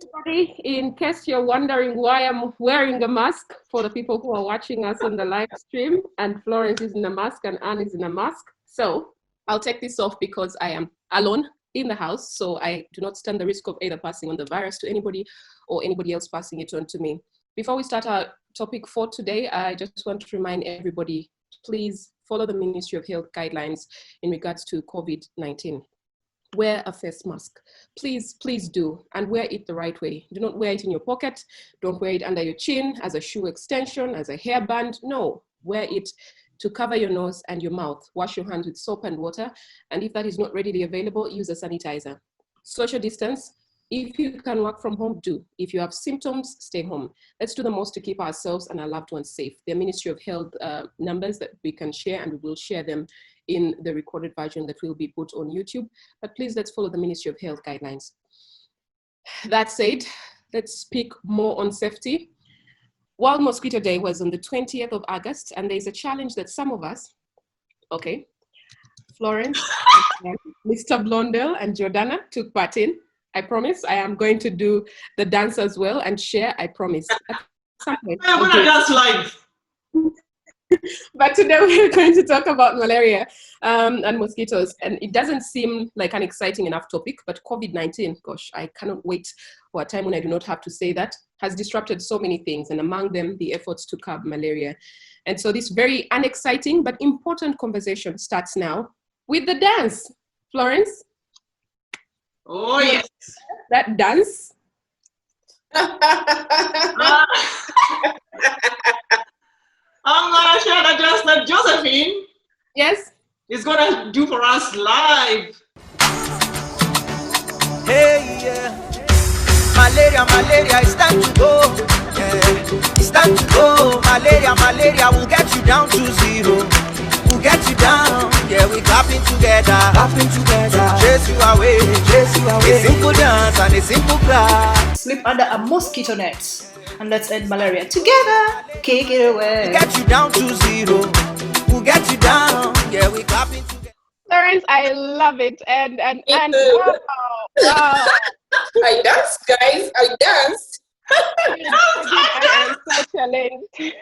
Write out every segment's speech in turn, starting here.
everybody. In case you're wondering why I'm wearing a mask, for the people who are watching us on the live stream, and Florence is in a mask and Anne is in a mask. So I'll take this off because I am alone in the house, so I do not stand the risk of either passing on the virus to anybody or anybody else passing it on to me. Before we start our topic for today, I just want to remind everybody, please follow the Ministry of Health guidelines in regards to COVID-19. Wear a face mask. Please do, and wear it the right way. Do not wear it in your pocket. Don't wear it under your chin, as a shoe extension, as a hairband. No, wear it to cover your nose and your mouth. Wash your hands with soap and water. And if that is not readily available, use a sanitizer. Social distance. If you can work from home, do. If you have symptoms, stay home. Let's do the most to keep ourselves and our loved ones safe. There are Ministry of Health numbers that we can share, and we will share them in the recorded version that will be put on YouTube. But please, let's follow the Ministry of Health guidelines. That said, let's speak more on safety. World Mosquito Day was on the 20th of August, and there's a challenge that some of us, okay, Florence, Mr. Blondell, and Jordana took part in. I promise I am going to do the dance as well and share, I promise. I'm going to dance live. But today we're going to talk about malaria and mosquitoes. And it doesn't seem like an exciting enough topic, but COVID-19, gosh, I cannot wait for a time when I do not have to say that, has disrupted so many things, and among them, the efforts to curb malaria. And so this very unexciting but important conversation starts now with the dance. Florence? Oh, yes. That dance? I'm going to share that just that Josephine, yes, is going to do for us live. Hey, yeah. Malaria, it's time to go. Yeah, it's time to go. Malaria will get you down to zero. We'll get you down. Yeah, we clapping together. Chase you away. A simple dance and a simple clap. Sleep under a mosquito net. And let's end malaria together. Kick it away. We'll get you down to zero. We'll get you down. Yeah, we clapping together. Florence, I love it. And wow. I dance, guys. I dance. I am so challenged.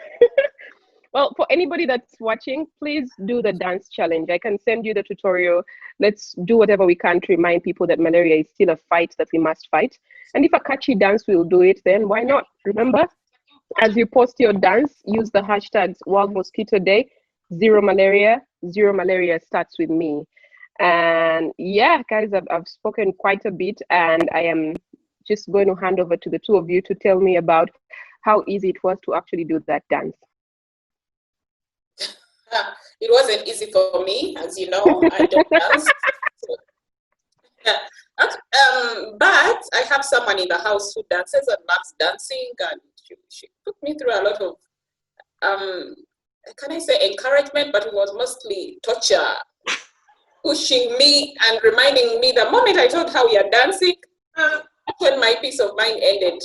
Well, for anybody that's watching, please do the dance challenge. I can send you the tutorial. Let's do whatever we can to remind people that malaria is still a fight that we must fight. And if a catchy dance will do it, then why not? Remember, as you post your dance, use the hashtags World Mosquito Day, Zero Malaria starts with me. And yeah, guys, I've spoken quite a bit, and I am just going to hand over to the two of you to tell me about how easy it was to actually do that dance. It wasn't easy for me, as you know. I don't dance. But I have someone in the house who dances and loves dancing, and she put me through a lot of, can I say encouragement, but it was mostly torture, pushing me and reminding me the moment I told her we are dancing, when my peace of mind ended.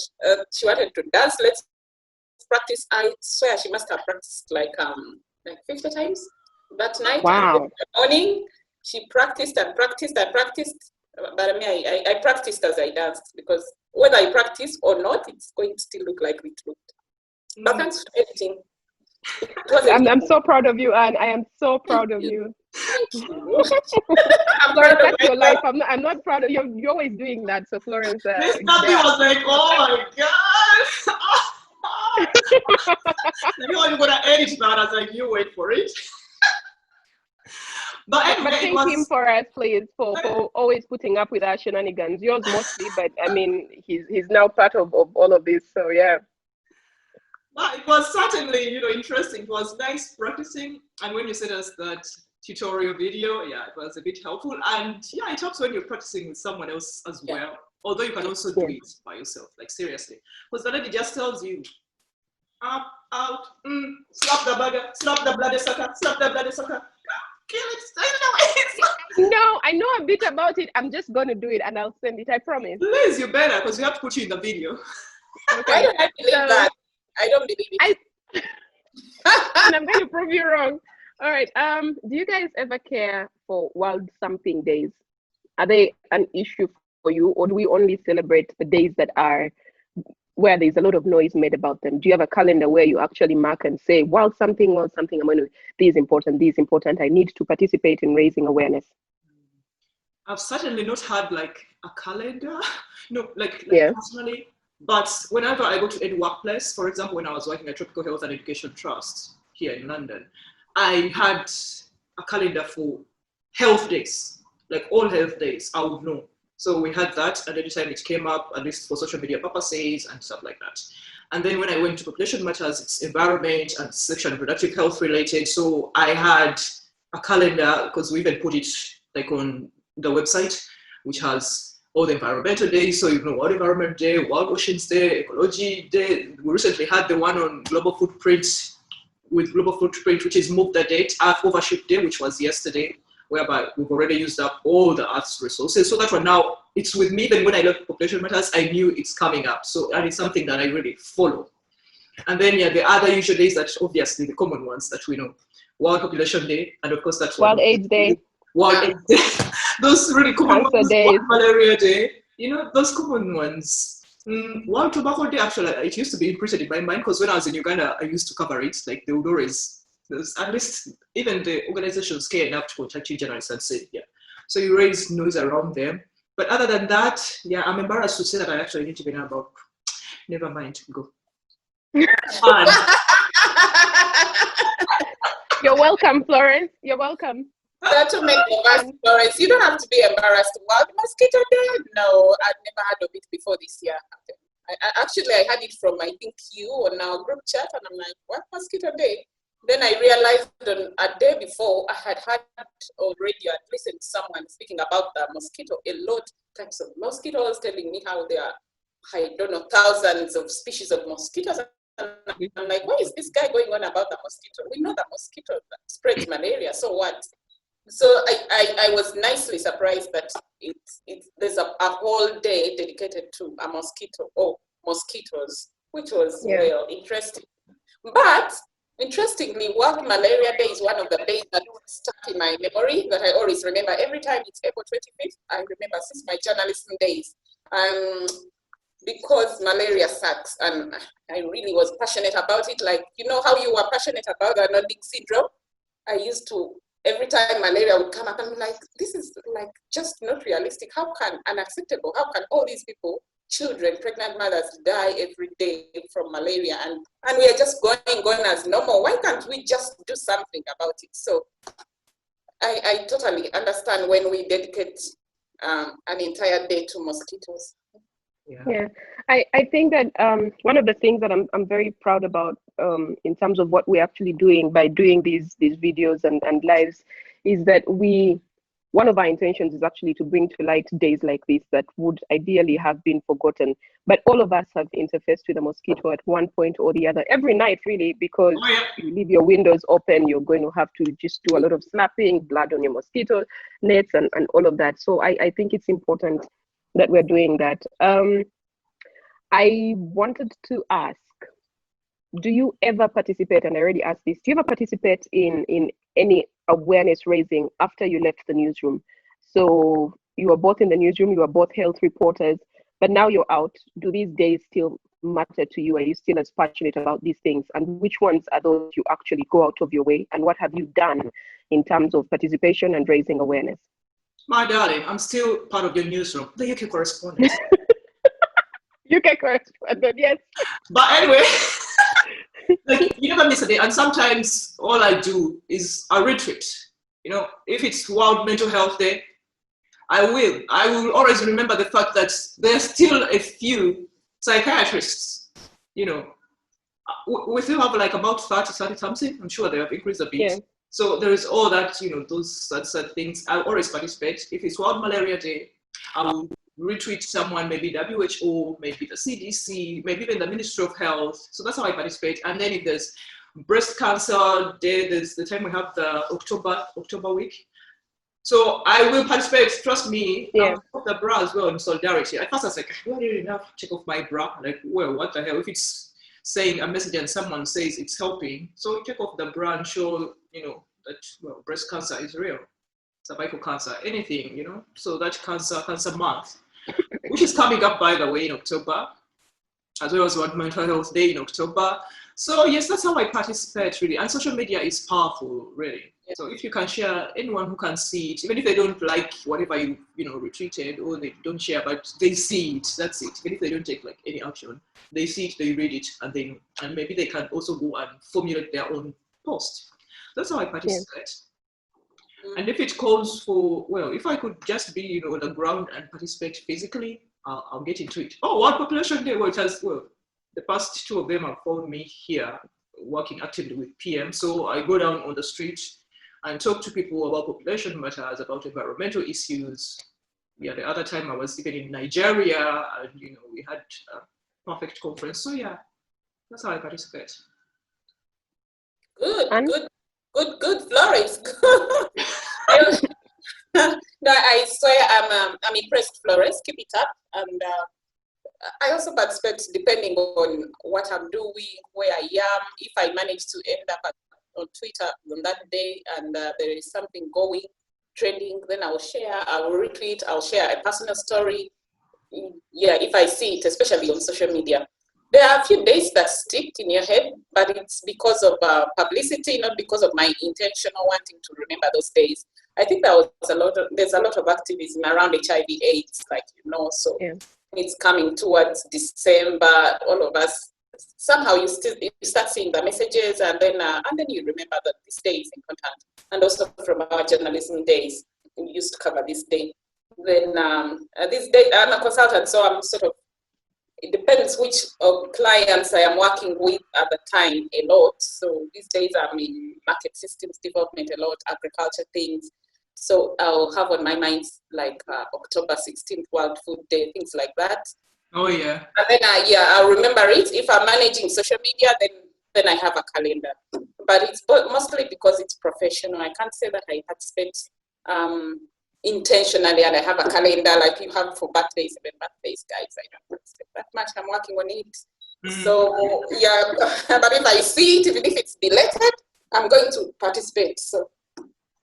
She wanted to dance. Let's practice. I swear she must have practiced like 50 times that night. Wow. And in the morning, she practiced and practiced and practiced. But I mean, I practiced as I danced, because whether I practice or not, it's going to still look like it looked. But thanks for editing. I'm so proud of you, Anne. I am so proud of you. Thank you. I'm Florence, proud of that's your life. myself. I'm not proud of you. You're always doing that. So Florence, Miss Nappy was like, oh my God. You're going to edit that. I was like, you wait for it. But anyway, but thank him for us, please, for always putting up with our shenanigans. Yours mostly, but I mean, he's now part of all of this. So yeah. Well, it was certainly, interesting. It was nice practicing. And when you sent us that tutorial video, yeah, it was a bit helpful. And yeah, it helps when you're practicing with someone else as well. Although you can also do it by yourself, like seriously. Because the lady just tells you, up, out, slap the bugger, slap the bloody sucker, slap the bloody sucker. Kill it, No, I know a bit about it. I'm just going to do it and I'll send it, I promise. Please, you better, because we have to put you in the video. Okay. I don't believe that. I don't believe it. And I'm going to prove you wrong. All right. Do you guys ever care for World Something Days? Are they an issue you, or do we only celebrate the days that are where there's a lot of noise made about them? Do you have a calendar where you actually mark and say, well, something, I'm going to, this is important, I need to participate in raising awareness? I've certainly not had like a calendar, like Yeah. personally, but whenever I go to any workplace, for example, when I was working at Tropical Health and Education Trust here in London, I had a calendar for health days, like all health days, I would know. So we had that, and every time it came up, at least for social media purposes and stuff like that. And then when I went to population matters, it's environment and sexual and reproductive health related. So I had a calendar, because we even put it like on the website, which has all the environmental days. So World Environment Day, World Oceans Day, Ecology Day. We recently had the one on global footprint, which is moved the date, Earth Overshoot Day, which was yesterday, whereby we've already used up all the Earth's resources. So that one now, it's with me. Even when I left Population Matters, I knew it's coming up. So that is something that I really follow. And then, the other usual days that obviously the common ones that we know. World Population Day, and of course that's World AIDS Day. World AIDS Day. Those really common Cancer ones. days. World Malaria Day. Those common ones. World Tobacco Day, actually, it used to be imprinted in my mind, because when I was in Uganda, I used to cover it. Like, they would always, at least even the organizations care enough to contact you journalists and say, so you raise noise around them. But other than that, I'm embarrassed to say that I actually need to be know about. Never mind, go. You're welcome, Florence. You're welcome. Not to make embarrassed, Florence. You don't have to be embarrassed. Well, the Mosquito Day? No, I'd never heard of it before this year. I had it from, I think, you on our group chat, and I'm like, what Mosquito Day? Then I realized a day before, I had already, I'd listened to someone speaking about the mosquito, a lot types of mosquitoes, telling me how there are, I don't know, thousands of species of mosquitoes. And I'm like, what is this guy going on about the mosquito? We know the mosquito that spreads malaria, so what? So I was nicely surprised that there's a whole day dedicated to a mosquito or mosquitoes, which was real interesting. But interestingly, World Malaria Day is one of the days that stuck in my memory, that I always remember. Every time it's April 25th, I remember since my journalism days. Because malaria sucks, and I really was passionate about it. Like, how you were passionate about the Nordic syndrome? I used to, every time malaria would come up, I'm like, this is like just not realistic. How can, unacceptable, how can all these people, children, pregnant mothers, die every day from malaria, and we are just going as normal? Why can't we just do something about it? So I totally understand when we dedicate an entire day to mosquitoes. Yeah, I think that one of the things that I'm very proud about in terms of what we're actually doing by doing these videos and lives is that one of our intentions is actually to bring to light days like this that would ideally have been forgotten. But all of us have interfaced with a mosquito at one point or the other, every night really, because you leave your windows open, you're going to have to just do a lot of slapping, blood on your mosquito nets and all of that. So I think it's important that we're doing that. I wanted to ask, do you ever participate, and I already asked this, do you ever participate in any awareness raising after you left the newsroom? So you were both in the newsroom, you were both health reporters, but now you're out. Do these days still matter to you? Are you still as passionate about these things? And which ones are those you actually go out of your way? And what have you done in terms of participation and raising awareness? My darling, I'm still part of your newsroom, the UK correspondent. UK correspondent, yes. But anyway, like, you never miss a day. And sometimes all I do is I retweet. If it's World Mental Health Day, I will always remember the fact that there are still a few psychiatrists, we still have like about 30 something. I'm sure they have increased a bit. Yeah. So there is all that, those sad things. I always participate. If it's World Malaria Day, I will retweet someone, maybe WHO, maybe the CDC, maybe even the Ministry of Health. So that's how I participate. And then if there's Breast Cancer Day, there's the time we have the October week. So I will participate, trust me. Yeah. I'll take off the bra as well in solidarity. At first I was like, do I really enough to take off my bra? Like, well, what the hell? If it's saying a message and someone says it's helping, so take off the bra and show, that, well, breast cancer is real, cervical cancer, anything, so that cancer month. which is coming up, by the way, in October, as well as World Mental Health Day in October. So yes, that's how I participate, really. And social media is powerful, really. So if you can share, anyone who can see it, even if they don't like whatever you retweeted, or they don't share, but they see it, that's it. Even if they don't take like any action, they see it, they read it, and maybe they can also go and formulate their own post. That's how I participate. And if it calls for, well, if I could just be, on the ground and participate physically, I'll get into it. Oh, World Population Day, the past 2 of them have found me here working actively with PM. So I go down on the street and talk to people about population matters, about environmental issues. Yeah, the other time I was even in Nigeria, and we had a perfect conference. So yeah, that's how I participate. Good, Florence. No, I swear I'm impressed, Florence. Keep it up. And I also participate depending on what I'm doing, where I am. If I manage to end up on Twitter on that day and there is something trending, then I'll share, I'll retweet, I'll share a personal story. Yeah, if I see it, especially on social media. There are a few days that stick in your head, but it's because of publicity, not because of my intentional wanting to remember those days. I think there's a lot of activism around HIV/AIDS, so it's coming towards December. All of us, somehow you start seeing the messages, and then you remember that this day is important. And also from our journalism days, we used to cover this day. Then this day, I'm a consultant, so I'm sort of, it depends which clients I am working with at the time a lot. So these days I'm in market systems development a lot, agriculture things. So I'll have on my mind like October 16th, World Food Day, things like that. Oh yeah. And then I'll remember it. If I'm managing social media, then I have a calendar. But it's mostly because it's professional. I can't say that I participate intentionally and I have a calendar like you have for birthdays. Even birthdays, guys, I don't participate that much. I'm working on it. So yeah, but if I see it, even if it's belated, I'm going to participate. So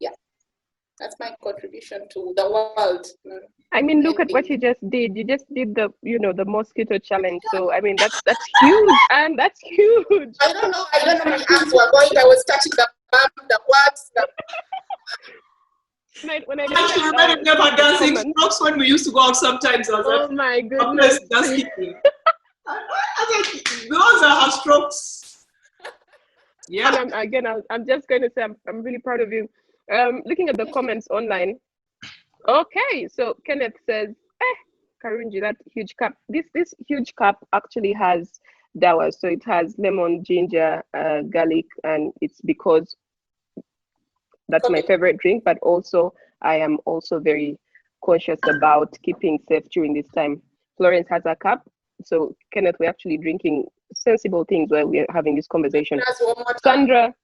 yeah, that's my contribution to the world. I mean, look at what you just did. You just did the mosquito challenge. So I mean, that's huge, and that's huge. I don't know. My hands were going. I was touching the bump, the words. When I actually remember never dancing strokes when we used to go out sometimes. I was oh my goodness, dancing. I was like, those are her strokes. Yeah. And I'm just going to say I'm really proud of you. Looking at the comments online. Okay, so Kenneth says, Karunji, that huge cup. This huge cup actually has dawa. So it has lemon, ginger, garlic, and it's because that's my favorite drink, but also I am also very conscious about keeping safe during this time. Florence has a cup. So Kenneth, we're actually drinking sensible things while we're having this conversation. Sandra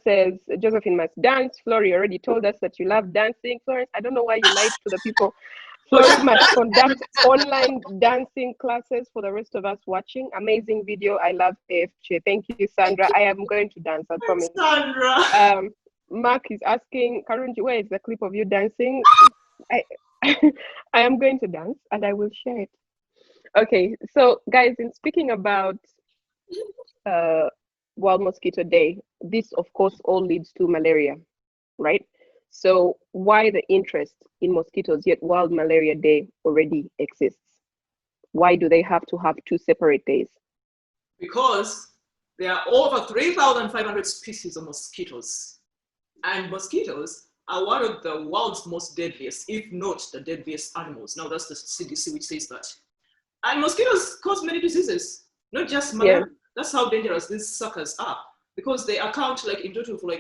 says, Josephine must dance. Flori already told us that you love dancing. Florence, I don't know why you lied to the people. Florence must conduct online dancing classes for the rest of us watching. Amazing video. I love AFJ. Thank you, Sandra. I am going to dance, I promise. Sandra. Mark is asking, Karunji, where is the clip of you dancing? I am going to dance and I will share it. Okay, so guys, in speaking about World Mosquito Day, this of course all leads to malaria, right? So why the interest in mosquitoes yet World Malaria Day already exists? Why do they have to have two separate days? Because there are over 3,500 species of mosquitoes. And mosquitoes are one of the world's most deadliest, if not the deadliest animals. Now that's the CDC which says that. And mosquitoes cause many diseases, not just malaria. Yeah. That's how dangerous these suckers are, because they account in total for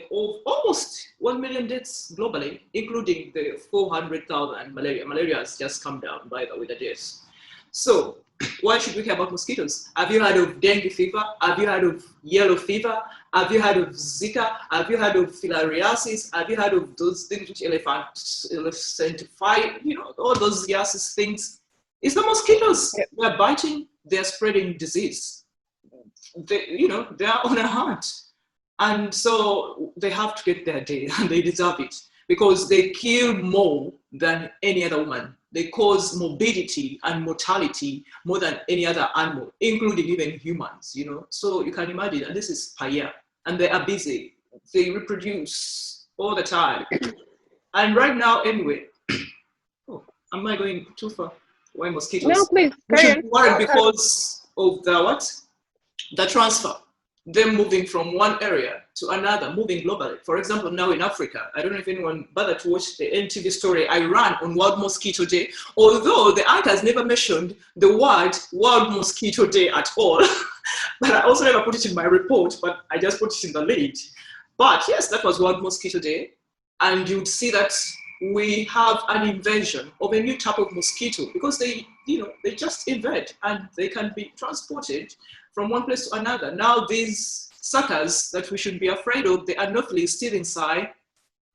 almost 1 million deaths globally, including the 400,000 malaria. Malaria has just come down, by the way, the deaths. So why should we care about mosquitoes? Have you heard of dengue fever? Have you heard of yellow fever? Have you heard of Zika? Have you heard of filariasis? Have you heard of those things which elephants sanctify? All those gases things. It's the mosquitoes. Yep. They're biting. They're spreading disease. They are on a hunt, and so they have to get their day, and they deserve it because they kill more than any other woman they cause morbidity and mortality more than any other animal, including even humans, you know. So you can imagine, and this is per year, and they are busy. They reproduce all the time. And right now, anyway, oh, am I going too far? Why mosquitoes? No, please. We should be worried because of the what? The transfer. Them moving from one area to another, moving globally. For example, now in Africa, I don't know if anyone bothered to watch the NTV story I ran on World Mosquito Day, although the anchors never mentioned the word World Mosquito Day at all. But I also never put it in my report, but I just put it in the lead. But yes, that was World Mosquito Day. And you'd see that we have an invasion of a new type of mosquito because they just invade and they can be transported from one place to another. Now these suckers that we should be afraid of, the anopheles still inside,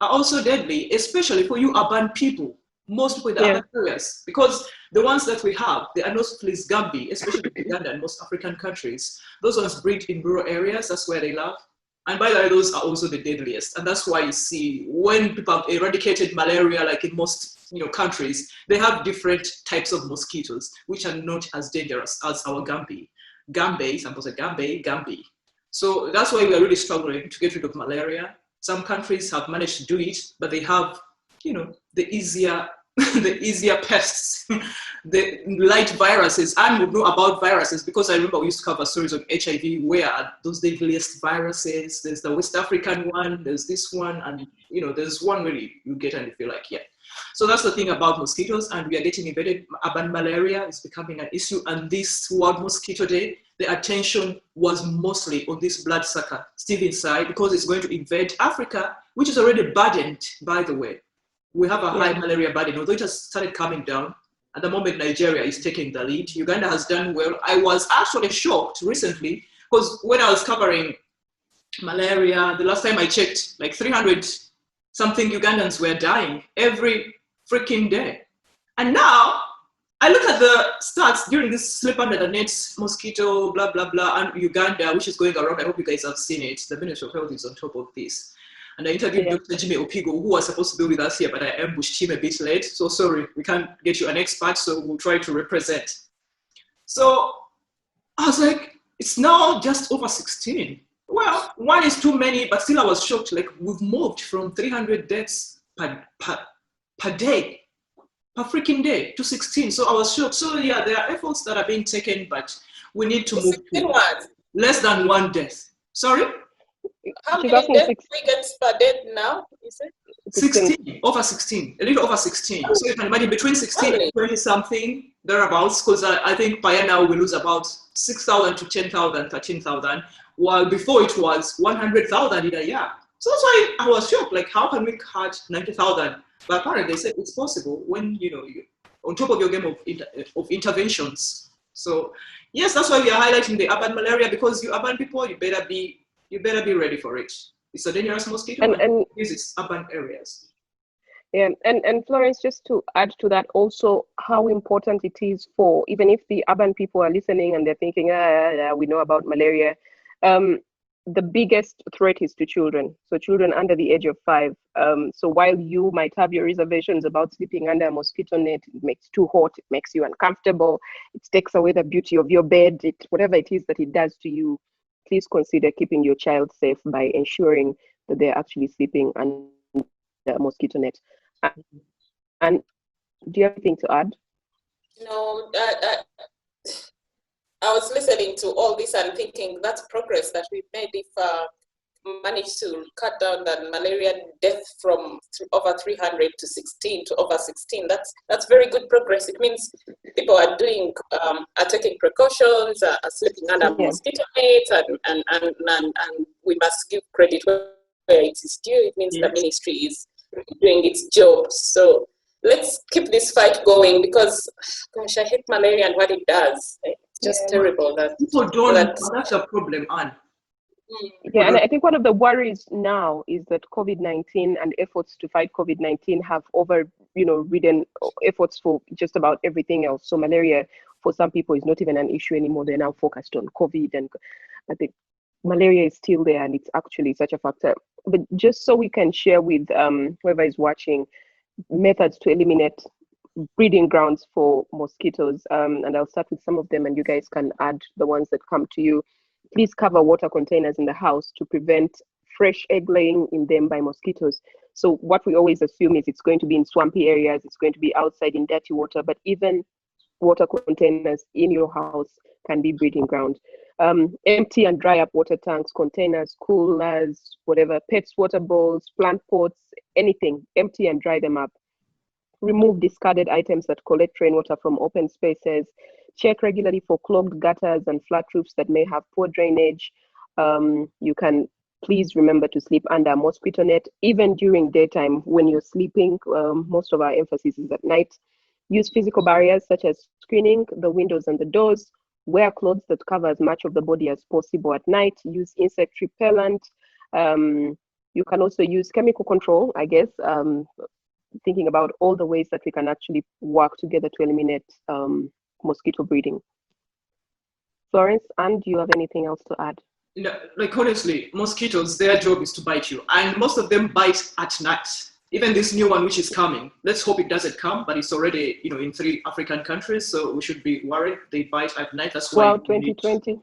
are also deadly, especially for you urban people, most people in the urban areas, because the ones that we have, the anopheles gambi, especially in Uganda and most African countries, those ones breed in rural areas, that's where they live. And by the way, those are also the deadliest. And that's why you see when people have eradicated malaria, like in most countries, they have different types of mosquitoes, which are not as dangerous as our gambi. Gambi. So that's why we are really struggling to get rid of malaria. Some countries have managed to do it, but they have, the easier pests, the light viruses. And we know about viruses because I remember we used to cover stories of HIV where are those deadliest viruses. There's the West African one, there's this one, and there's one really you get and you feel like, yeah. So that's the thing about mosquitoes, and we are getting invaded. Urban malaria is becoming an issue, and this World Mosquito Day, the attention was mostly on this bloodsucker still inside because it's going to invade Africa, which is already burdened, by the way. We have a high malaria burden, although it has started coming down. At the moment, Nigeria is taking the lead. Uganda has done well. I was actually shocked recently because when I was covering malaria, the last time I checked, like 300 something Ugandans were dying every freaking day. And now I look at the stats during this sleep under the net mosquito, blah, blah, blah, and Uganda, which is going around. I hope you guys have seen it. The Ministry of Health is on top of this. And I interviewed Dr. Jimmy Opigo, who was supposed to be with us here, but I ambushed him a bit late. So sorry, we can't get you an expert, so we'll try to represent. So I was like, it's now just over 16. Well, one is too many, but still I was shocked. Like, we've moved from 300 deaths per day, per freaking day, to 16. So I was shocked. So yeah, there are efforts that are being taken, but we need to move to less than one death. Sorry? How many deaths we get per day now, you said? 16, over 16, a little over 16. So you can imagine between 16 and 20 something, thereabouts, because I think by now we lose about 6,000 to 10,000, 13,000, while before it was 100,000 in a year. So that's why I was shocked, like how can we cut 90,000? But apparently they said it's possible when, you're on top of your game of interventions. So yes, that's why we are highlighting the urban malaria, because you urban people, you better be ready for it. It's a dangerous mosquito and visits urban areas. Yeah, and Florence, just to add to that also, how important it is for, even if the urban people are listening and they're thinking, we know about malaria, the biggest threat is to children. So children under the age of 5. So while you might have your reservations about sleeping under a mosquito net, it makes too hot, it makes you uncomfortable, it takes away the beauty of your bed, whatever it is that it does to you, please consider keeping your child safe by ensuring that they're actually sleeping under a mosquito net. And do you have anything to add? No, I was listening to all this and thinking that's progress that we've made if managed to cut down the malaria death from over 300 to 16 to over 16. That's very good progress. It means people are taking precautions, are sleeping under mosquito nets, and we must give credit where it is due. It means the ministry is doing its job. So let's keep this fight going, because gosh, I hate malaria and what it does. It's just terrible. People don't. That's a problem, Anne. Yeah, and I think one of the worries now is that COVID-19 and efforts to fight COVID-19 have ridden efforts for just about everything else. So malaria for some people is not even an issue anymore. They're now focused on COVID, and I think malaria is still there, and it's actually such a factor. But just so we can share with whoever is watching methods to eliminate breeding grounds for mosquitoes. And I'll start with some of them, and you guys can add the ones that come to you. Please cover water containers in the house to prevent fresh egg laying in them by mosquitoes. So what we always assume is it's going to be in swampy areas, it's going to be outside in dirty water, but even water containers in your house can be breeding ground. Empty and dry up water tanks, containers, coolers, whatever, pets, water bowls, plant pots, anything, empty and dry them up. Remove discarded items that collect rainwater from open spaces. Check regularly for clogged gutters and flat roofs that may have poor drainage. You can please remember to sleep under a mosquito net, even during daytime when you're sleeping. Most of our emphasis is at night. Use physical barriers such as screening the windows and the doors. Wear clothes that cover as much of the body as possible at night. Use insect repellent. You can also use chemical control, I guess, thinking about all the ways that we can actually work together to eliminate mosquito breeding. Florence, and do you have anything else to add? No, like honestly, mosquitoes, their job is to bite you, and most of them bite at night. Even this new one which is coming, let's hope it doesn't come, but it's already, in 3 African countries, so we should be worried. They bite at night. That's why. Wow, 2020.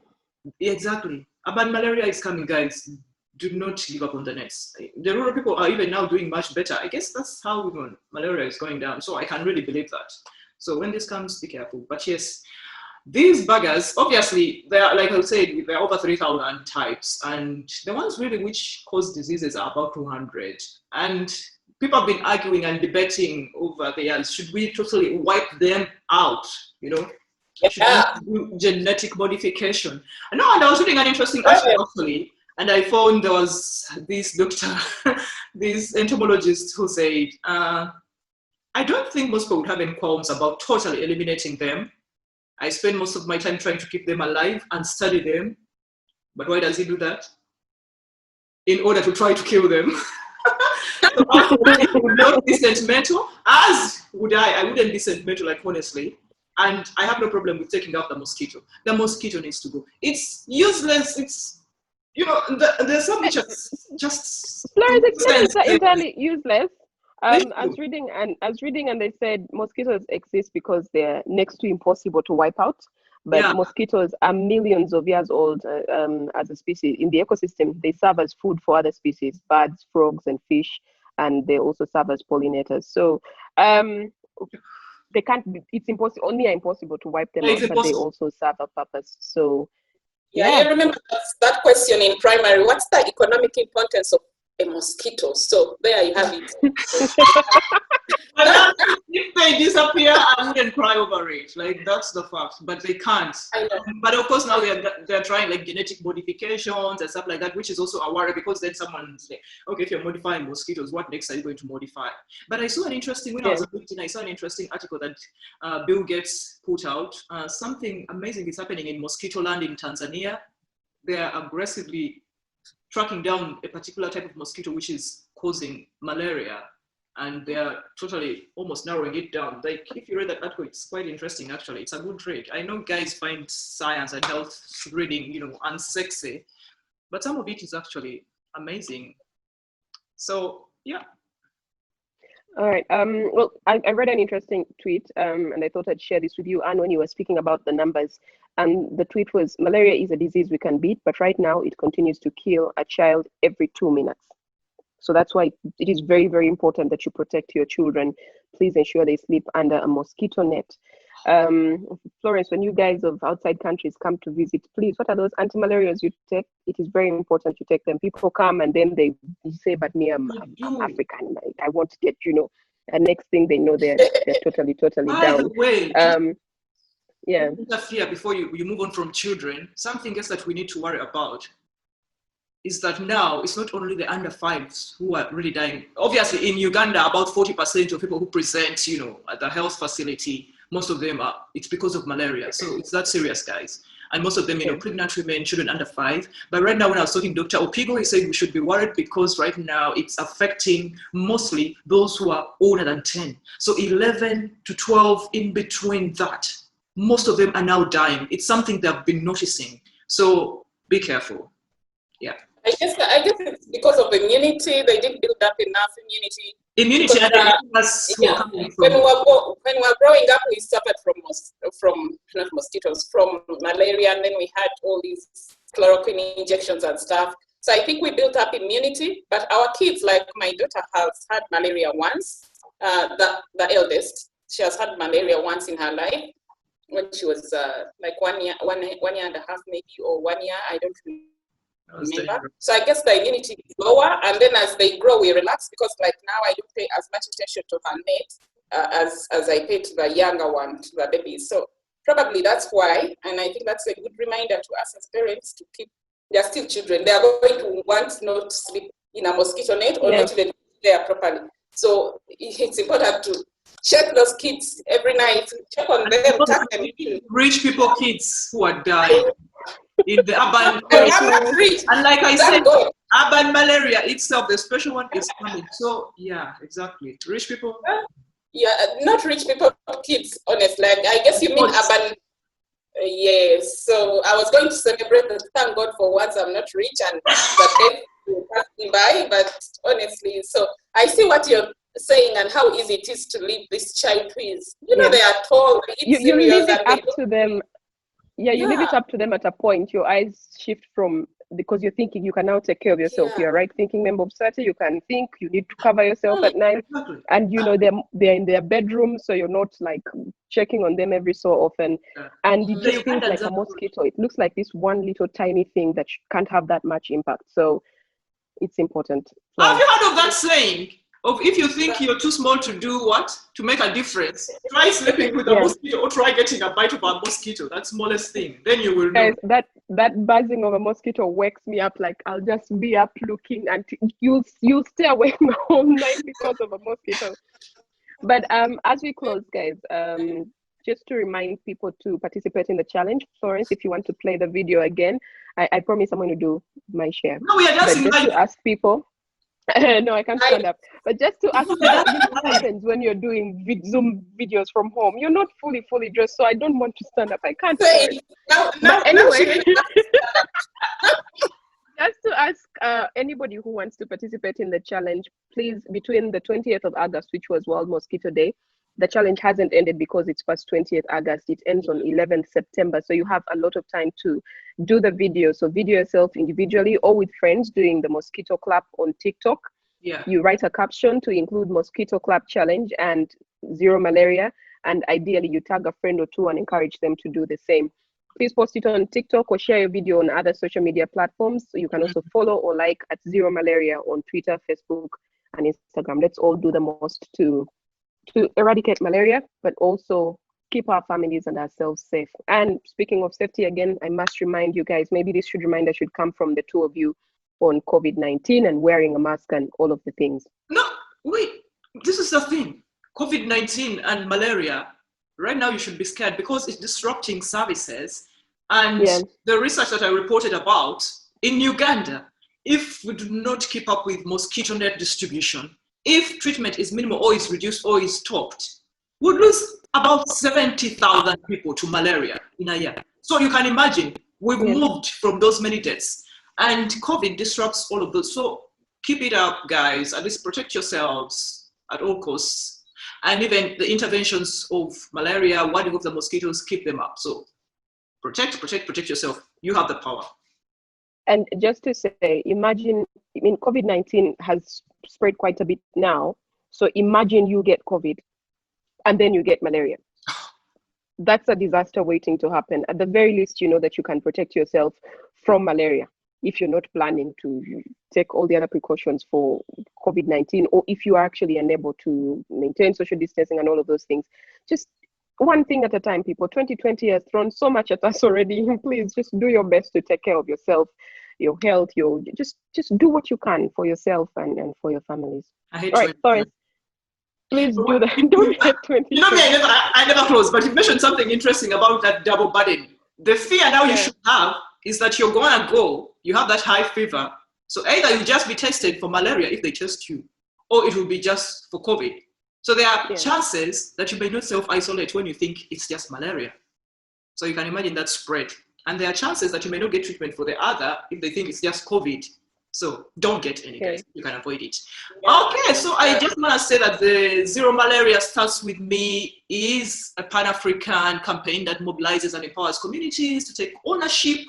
Exactly. But malaria is coming, guys. Do not give up on the nets. The rural people are even now doing much better. I guess that's how malaria is going down. So I can really believe that. So when this comes, be careful. But yes, these buggers, obviously, they are, like I said, there are over 3,000 types, and the ones really which cause diseases are about 200. And people have been arguing and debating over the years, should we totally wipe them out? Should we do genetic modification? And I was reading an interesting article actually, and I found there was this doctor, this entomologist who said, I don't think most people would have any qualms about totally eliminating them. I spend most of my time trying to keep them alive and study them. But why does he do that? In order to try to kill them. So I would not be sentimental, as would I. I wouldn't be sentimental, like, honestly. And I have no problem with taking out the mosquito. The mosquito needs to go. It's useless. It's, there's so much just. Florence, it's not entirely useless. I was reading and they said mosquitoes exist because they're next to impossible to wipe out. But mosquitoes are millions of years old as a species. In the ecosystem, they serve as food for other species, birds, frogs, and fish, and they also serve as pollinators. So they can't be, it's impossible to wipe them out, but they also serve a purpose. So I remember that question in primary. What's the economic importance of a mosquito? So there you have it. If they disappear, I wouldn't cry over it. Like, that's the fact. But they can't. I know. But of course now they're trying like genetic modifications and stuff like that, which is also a worry, because then someone's like, okay, if you're modifying mosquitoes, what next are you going to modify? But I saw an interesting, when I was a 15, I saw an interesting article that Bill Gates put out. Something amazing is happening in mosquito land in Tanzania. They are aggressively tracking down a particular type of mosquito which is causing malaria, and they are totally almost narrowing it down. Like, if you read that article, it's quite interesting actually. It's a good read. I know guys find science and health reading, unsexy, but some of it is actually amazing. So yeah. All right. Well, I read an interesting tweet, and I thought I'd share this with you, Anne, when you were speaking about the numbers. And the tweet was, malaria is a disease we can beat, but right now it continues to kill a child every 2 minutes. So that's why it is very, very important that you protect your children. Please ensure they sleep under a mosquito net. Florence, when you guys of outside countries come to visit, please, what are those anti-malarials you take? It is very important you take them. People come and then they say, but me, I'm African. I want to get, and next thing they know, they're totally down. By the way, yeah. Here, before you move on from children, something else that we need to worry about is that now it's not only the under 5s who are really dying. Obviously, in Uganda, about 40% of people who present, at the health facility, most of them it's because of malaria. So it's that serious, guys. And most of them, pregnant women, children under 5. But right now, when I was talking to Dr. Opigo, he said we should be worried because right now it's affecting mostly those who are older than 10. So 11 to 12, in between that, most of them are now dying. It's something they've been noticing. So be careful. Yeah. I guess it's because of immunity. They didn't build up enough immunity Immunity and Because, us who yeah, are coming when from. we were growing up, we suffered from not mosquitoes, from malaria, and then we had all these chloroquine injections and stuff. So I think we built up immunity. But our kids, like my daughter, has had malaria once. The eldest, she has had malaria once in her life when she was like 1 year, one year and a half, maybe, or 1 year. I don't remember. So I guess the immunity is lower, and then as they grow, we relax, because like now I don't pay as much attention to her net as I pay to the younger one, to the babies. So probably that's why, and I think that's a good reminder to us as parents to keep. They are still children. They are going to want not to sleep in a mosquito net or not even there properly. So it's important to check those kids every night, check on them, tuck them in. Rich people kids who are dying in the urban areas. And like I said, urban malaria itself, the special one is coming. So yeah, exactly. Rich people. Yeah, not rich people, kids, honestly. Like, I guess you mean urban. Yes. So I was going to celebrate that. Thank God for once I'm not rich and the death will pass me by. But honestly, so I see what you're saying and how easy it is to leave this child who is, they are tall, you leave it up to them. Yeah, you leave it up to them at a point. Your eyes shift from, because you're thinking you can now take care of yourself. You're right thinking member of society. You can think you need to cover yourself at night, and they're in their bedroom, so you're not like checking on them every so often. And it just feels like a mosquito. It looks like this one little tiny thing that can't have that much impact. So it's important. Have you heard of that saying? Of if you think you're too small to do what? To make a difference. Try sleeping with a mosquito, or try getting a bite of a mosquito, that smallest thing. Then you will know. Guys, that buzzing of a mosquito wakes me up. Like I'll just be up looking, and you'll stay awake the whole night because of a mosquito. But as we close, guys, just to remind people to participate in the challenge. Florence, if you want to play the video again, I promise I'm going to do my share. No, we are just to ask people. No, I can't stand up. But just to ask what happens when you're doing Zoom videos from home. You're not fully dressed, so I don't want to stand up. I can't. But anyway, just to ask anybody who wants to participate in the challenge, please, between the 20th of August, which was World Mosquito Day, the challenge hasn't ended because it's past 20th August. It ends on 11th September. So you have a lot of time to do the video. So video yourself individually or with friends doing the Mosquito Clap on TikTok. Yeah. You write a caption to include Mosquito Clap Challenge and Zero Malaria. And ideally you tag a friend or two and encourage them to do the same. Please post it on TikTok or share your video on other social media platforms. So you can also follow or like at Zero Malaria on Twitter, Facebook, and Instagram. Let's all do the most to eradicate malaria, but also keep our families and ourselves safe. And speaking of safety, again, I must remind you guys, maybe this reminder should come from the two of you on COVID-19 and wearing a mask and all of the things. No, wait, this is the thing. COVID-19 and malaria, right now you should be scared because it's disrupting services. And the research that I reported about in Uganda, if we do not keep up with mosquito net distribution, if treatment is minimal or is reduced or is stopped, we'll lose about 70,000 people to malaria in a year. So you can imagine, we've moved from those many deaths, and COVID disrupts all of those. So keep it up, guys. At least protect yourselves at all costs. And even the interventions of malaria, warding off the mosquitoes, keep them up. So protect yourself. You have the power. And just to say, imagine, COVID-19 has spread quite a bit now. So imagine you get COVID and then you get malaria. That's a disaster waiting to happen. At the very least, you know that you can protect yourself from malaria if you're not planning to take all the other precautions for COVID-19, or if you are actually unable to maintain social distancing and all of those things. Just one thing at a time, people. 2020 has thrown so much at us already. Please just do your best to take care of yourself, your health, just do what you can for yourself and for your families. I hate sorry. Please do that. Don't hate 2020. You know me, I never close, but you mentioned something interesting about that double burden. The fear now you should have is that you're going to go, you have that high fever. So either you'll just be tested for malaria if they test you, or it will be just for COVID. So there are chances that you may not self-isolate when you think it's just malaria. So you can imagine that spread. And there are chances that you may not get treatment for the other if they think it's just COVID. So don't get any, guys. Okay. You can avoid it. Yeah. Okay, so I just want to say that the Zero Malaria Starts With Me is a Pan-African campaign that mobilizes and empowers communities to take ownership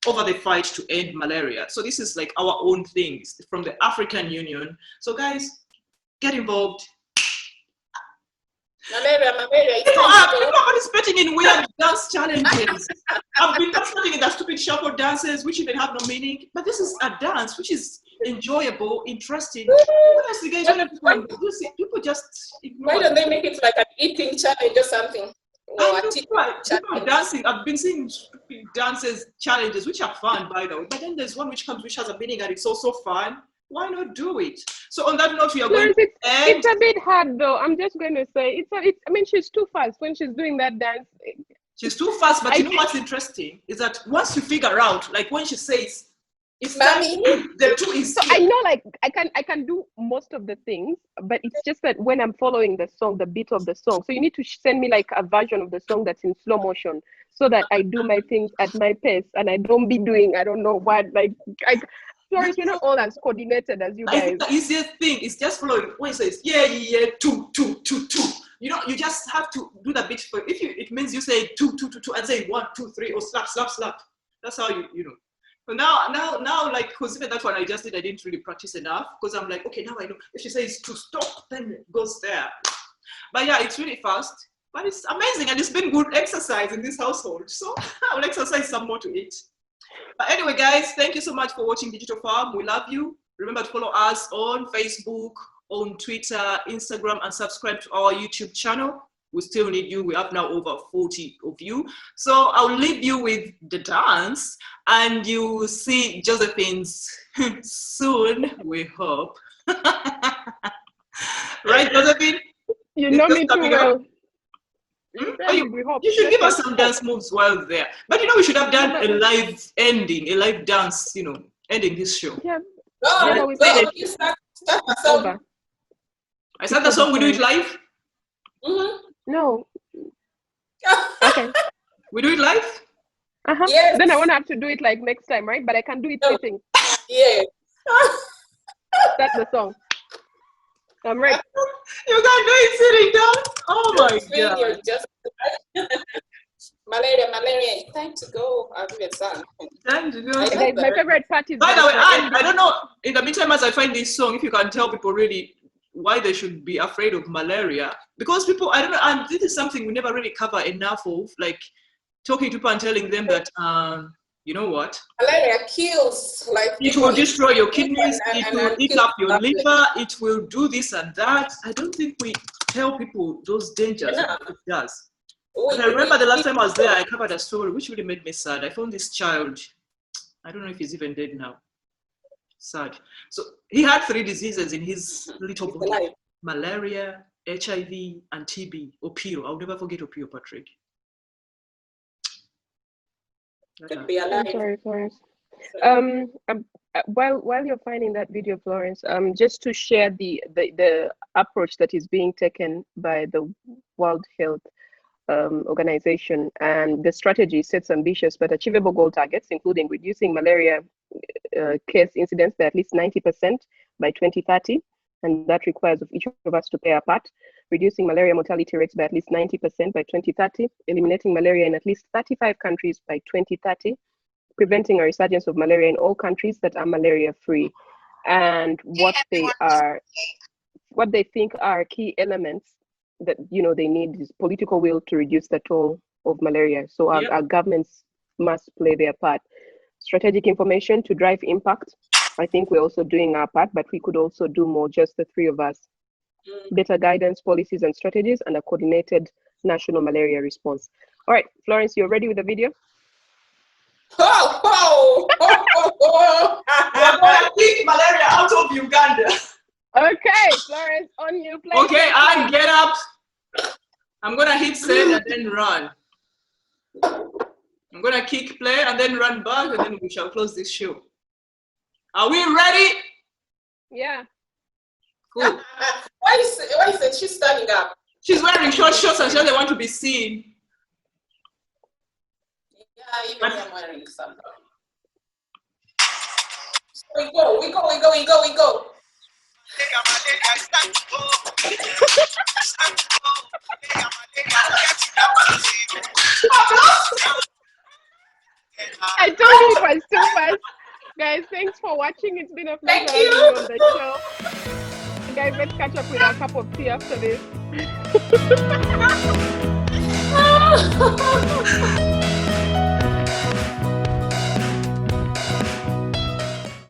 over the fight to end malaria. So this is like our own things from the African Union. So guys, get involved. Malaria. People are participating in weird dance challenges. I've been participating in that stupid shuffle dances, which even have no meaning. But this is a dance which is enjoyable, interesting. Honestly, guys, people just ignore. Why don't they make it like an eating challenge or something? Or a People are dancing. I've been seeing stupid dances challenges, which are fun, by the way. But then there's one which has a meaning and it's also fun. Why not do it? So on that note, we are going to end. It's a bit hard though. I'm just going to say I mean, she's too fast when she's doing that dance. She's too fast, but you know what's interesting is that once you figure out, like when she says, it's Mommy. the two is. So I know, like I can do most of the things, but it's just that when I'm following the song, the beat of the song. So you need to send me like a version of the song that's in slow motion, so that I do my things at my pace and I don't be doing I don't know what Florence, you're not all as coordinated as you guys. I think the easiest thing is just following when it says yeah, two. You know, you just have to do the beat for it means you say two and say 1, 2, 3 or slap. That's how you know. So now like consider that one I just did. I didn't really practice enough because I'm like, okay, now I know if she says to stop, then it goes there. But yeah, it's really fast, but it's amazing and it's been good exercise in this household. So I will exercise some more to it. But anyway, guys, thank you so much for watching Digital Farm. We love you. Remember to follow us on Facebook, on Twitter, Instagram, and subscribe to our YouTube channel. We still need you. We have now over 40 of you. So I'll leave you with the dance and you will see Josephine's soon, we hope. Right, Josephine? You know me too well. You should give us some dance moves while there. But you know, we should have done a live ending, a live dance, you know, ending this show. Yeah. You start the song. I start the song, we do it live? Mm-hmm. No. Okay. We do it live? Uh-huh. Yes. Then I won't have to do it like next time, right? But I can do it sitting. Yeah. That's the song. I'm ready. You can do it sitting down? Oh my God. You're just Malaria, it's time to go. I'll do the song. Time to go. Okay, my favorite part is. By the way, I don't know. In the meantime, as I find this song, if you can tell people really why they should be afraid of malaria, because people, I don't know, and this is something we never really cover enough of, like talking to people and telling them that, you know what? Malaria kills, like it will destroy your kidneys, it will eat up your liver, it will do this and that. I don't think we tell people those dangers. It does. But I remember the last time I was there, I covered a story which really made me sad. I found this child. I don't know if he's even dead now. Sad. So he had 3 diseases in his little body: malaria, HIV, and TB. Opio. I'll never forget Opio, Patrick. Could be alive. I'm sorry, Florence. While you're finding that video, Florence, just to share the approach that is being taken by the World Health Organization, and the strategy sets ambitious but achievable goal targets, including reducing malaria case incidence by at least 90% by 2030, and that requires of each of us to play our part. Reducing malaria mortality rates by at least 90% by 2030, eliminating malaria in at least 35 countries by 2030, preventing a resurgence of malaria in all countries that are malaria-free. And what they think are key elements that they need is political will to reduce the toll of malaria. So our governments must play their part. Strategic information to drive impact. I think we're also doing our part, but we could also do more, just the 3 of us. Better guidance, policies, and strategies, and a coordinated national malaria response. All right, Florence, you're ready with the video? We're going to kick malaria out of Uganda. Okay, Florence, on you. Play. Okay, I get up. I'm going to hit send and then run. I'm going to kick play and then run back, and then we shall close this show. Are we ready? Yeah. Cool. Why is she standing up? She's wearing short shorts and she doesn't want to be seen. Yeah, even I'm wearing something. We go. I told you it was too fast. Guys, thanks for watching. It's been a pleasure Thank having you. you on the show. Guys, let's catch up with our cup of tea after this.